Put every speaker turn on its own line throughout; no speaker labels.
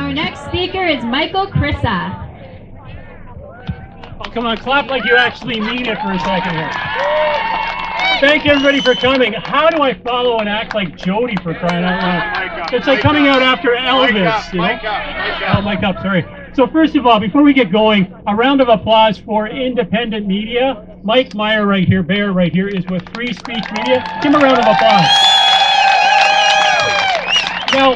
Our next speaker is Michael Krissa.
Oh, come on, clap like you actually mean it for a second here. Thank everybody for coming. How do I follow and act like Jody for crying out loud? It's like coming out after Elvis, you know? Oh, mic up, sorry. So first of all, before we get going, a round of applause for independent media. Mike Meyer right here, Bear right here, is with Free Speech Media. Give him a round of applause. Now,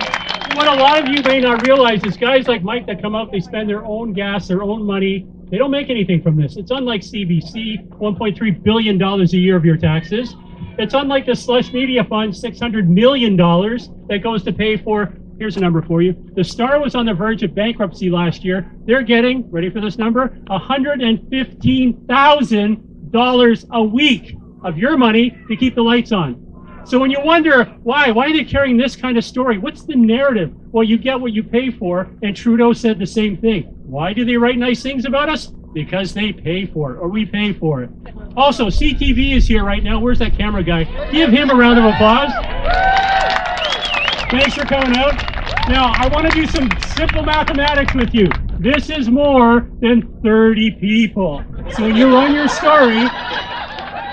what a lot of you may not realize is guys like Mike that come out, they spend their own gas, their own money. They don't make anything from this. It's unlike CBC, $1.3 billion a year of your taxes. It's unlike the Slush Media Fund, $600 million that goes to pay for, here's a number for you. The Star was on the verge of bankruptcy last year. They're getting, ready for this number, $115,000 a week of your money to keep the lights on. So when you wonder why are they carrying this kind of story? What's the narrative? Well, you get what you pay for, and Trudeau said the same thing. Why do they write nice things about us? Because they pay for it, or we pay for it. Also, CTV is here right now. Where's that camera guy? Give him a round of applause. Thanks for coming out. Now, I want to do some simple mathematics with you. This is more than 30 people. So when you run your story,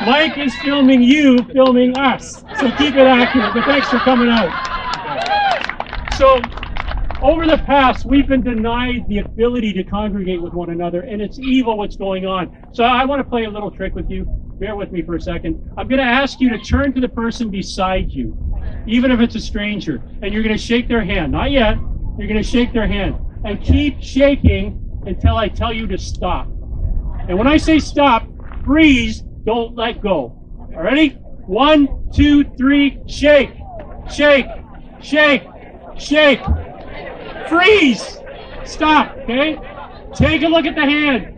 Mike is filming you, filming us. So keep it accurate, but thanks for coming out. So, over the past, we've been denied the ability to congregate with one another, and it's evil what's going on. So I want to play a little trick with you. Bear with me for a second. I'm going to ask you to turn to the person beside you, even if it's a stranger, and you're going to shake their hand. Not yet. You're going to shake their hand. And keep shaking until I tell you to stop. And when I say stop, freeze. Don't let go. All ready? 1, 2, 3, shake. Shake. Shake. Shake. Freeze. Stop, okay? Take a look at the hand.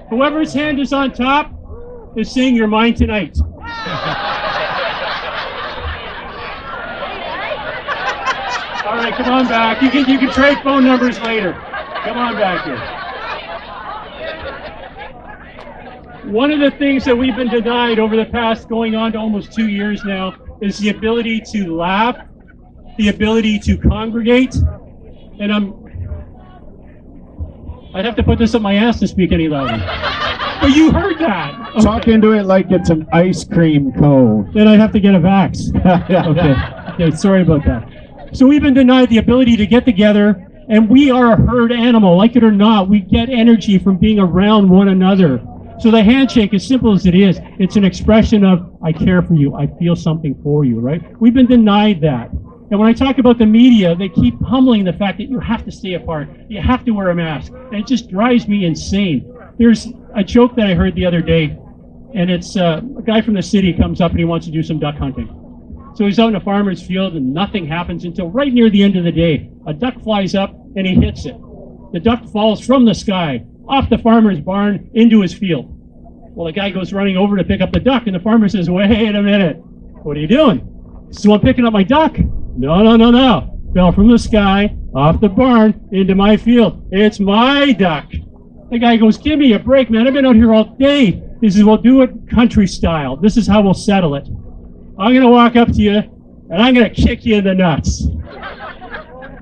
Whoever's hand is on top is saying you're mine tonight. All right, come on back. You can trade phone numbers later. Come on back here. One of the things that we've been denied over the past going on to almost 2 years now is the ability to laugh, the ability to congregate, and I'd have to put this up my ass to speak any louder. But you heard that. Okay.
Talk into it like it's an ice cream cone.
Then I'd have to get a vax. Okay, sorry about that. So we've been denied the ability to get together, and we are a herd animal. Like it or not, we get energy from being around one another. So the handshake, as simple as it is, it's an expression of, I care for you, I feel something for you, right? We've been denied that. And when I talk about the media, they keep pummeling the fact that you have to stay apart, you have to wear a mask, and it just drives me insane. There's a joke that I heard the other day, and it's a guy from the city comes up and he wants to do some duck hunting. So he's out in a farmer's field and nothing happens until right near the end of the day. A duck flies up and he hits it. The duck falls from the sky, off the farmer's barn, into his field. Well, the guy goes running over to pick up the duck, and the farmer says, wait a minute, what are you doing? So I'm picking up my duck. No. Fell from the sky, off the barn, into my field. It's my duck. The guy goes, give me a break, man. I've been out here all day. He says, we'll do it country style. This is how we'll settle it. I'm going to walk up to you, and I'm going to kick you in the nuts.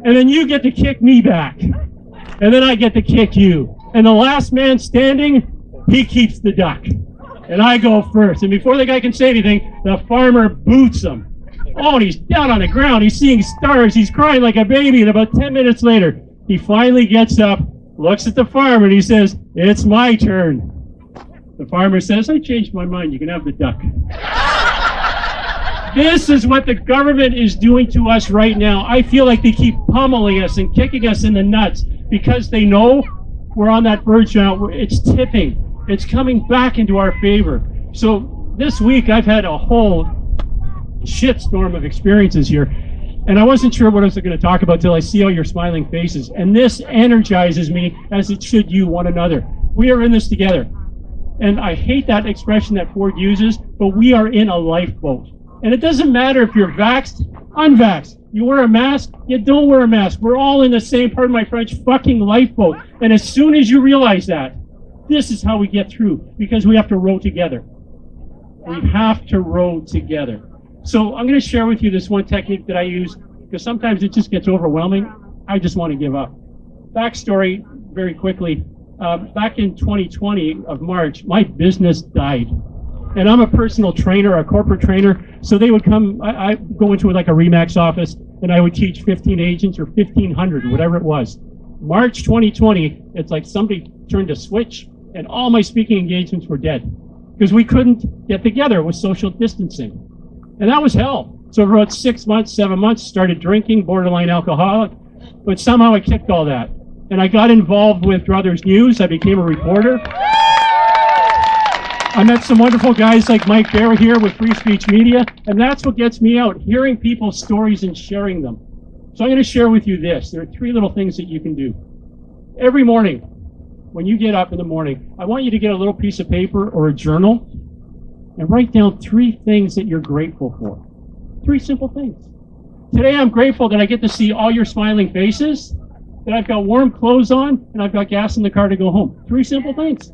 And then you get to kick me back. And then I get to kick you. And the last man standing, he keeps the duck. And I go first. And before the guy can say anything, the farmer boots him. Oh, and he's down on the ground. He's seeing stars. He's crying like a baby. And about 10 minutes later, he finally gets up, looks at the farmer, and he says, it's my turn. The farmer says, I changed my mind. You can have the duck. This is what the government is doing to us right now. I feel like they keep pummeling us and kicking us in the nuts because they know we're on that verge now. It's tipping. It's coming back into our favor. So this week I've had a whole shitstorm of experiences here, and I wasn't sure what I was going to talk about till I see all your smiling faces. And this energizes me, as it should you, one another. We are in this together. And I hate that expression that Ford uses, but we are in a lifeboat. And it doesn't matter if you're vaxxed, unvaxxed. You wear a mask, you don't wear a mask. We're all in the same, pardon my French, fucking lifeboat. And as soon as you realize that, this is how we get through, because we have to row together. We have to row together. So I'm going to share with you this one technique that I use, because sometimes it just gets overwhelming. I just want to give up. Backstory, very quickly. Back in 2020 of March, my business died. And I'm a personal trainer, a corporate trainer. So they would come, I go into like a Remax office, and I would teach 15 agents or 1,500, whatever it was. March 2020, it's like somebody turned a switch, and all my speaking engagements were dead because we couldn't get together with social distancing. And that was hell. So for about 6 months, 7 months, started drinking, borderline alcoholic, but somehow I kicked all that. And I got involved with Brothers News. I became a reporter. I met some wonderful guys like Mike Bear here with Free Speech Media, and that's what gets me out, hearing people's stories and sharing them. So I'm going to share with you this. There are 3 little things that you can do. Every morning, when you get up in the morning, I want you to get a little piece of paper or a journal and write down 3 things that you're grateful for. 3 simple things. Today I'm grateful that I get to see all your smiling faces, that I've got warm clothes on, and I've got gas in the car to go home. 3 simple things,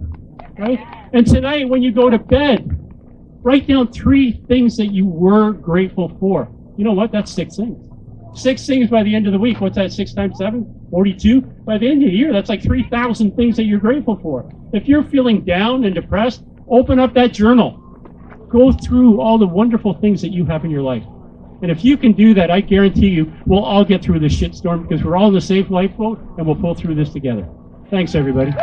right? And tonight when you go to bed, write down 3 things that you were grateful for. You know what? That's 6 things. 6 things by the end of the week. What's that, 6 times 7? 42. By the end of the year, that's like 3,000 things that you're grateful for. If you're feeling down and depressed, open up that journal. Go through all the wonderful things that you have in your life. And if you can do that, I guarantee you, we'll all get through this shitstorm because we're all in the safe lifeboat and we'll pull through this together. Thanks, everybody.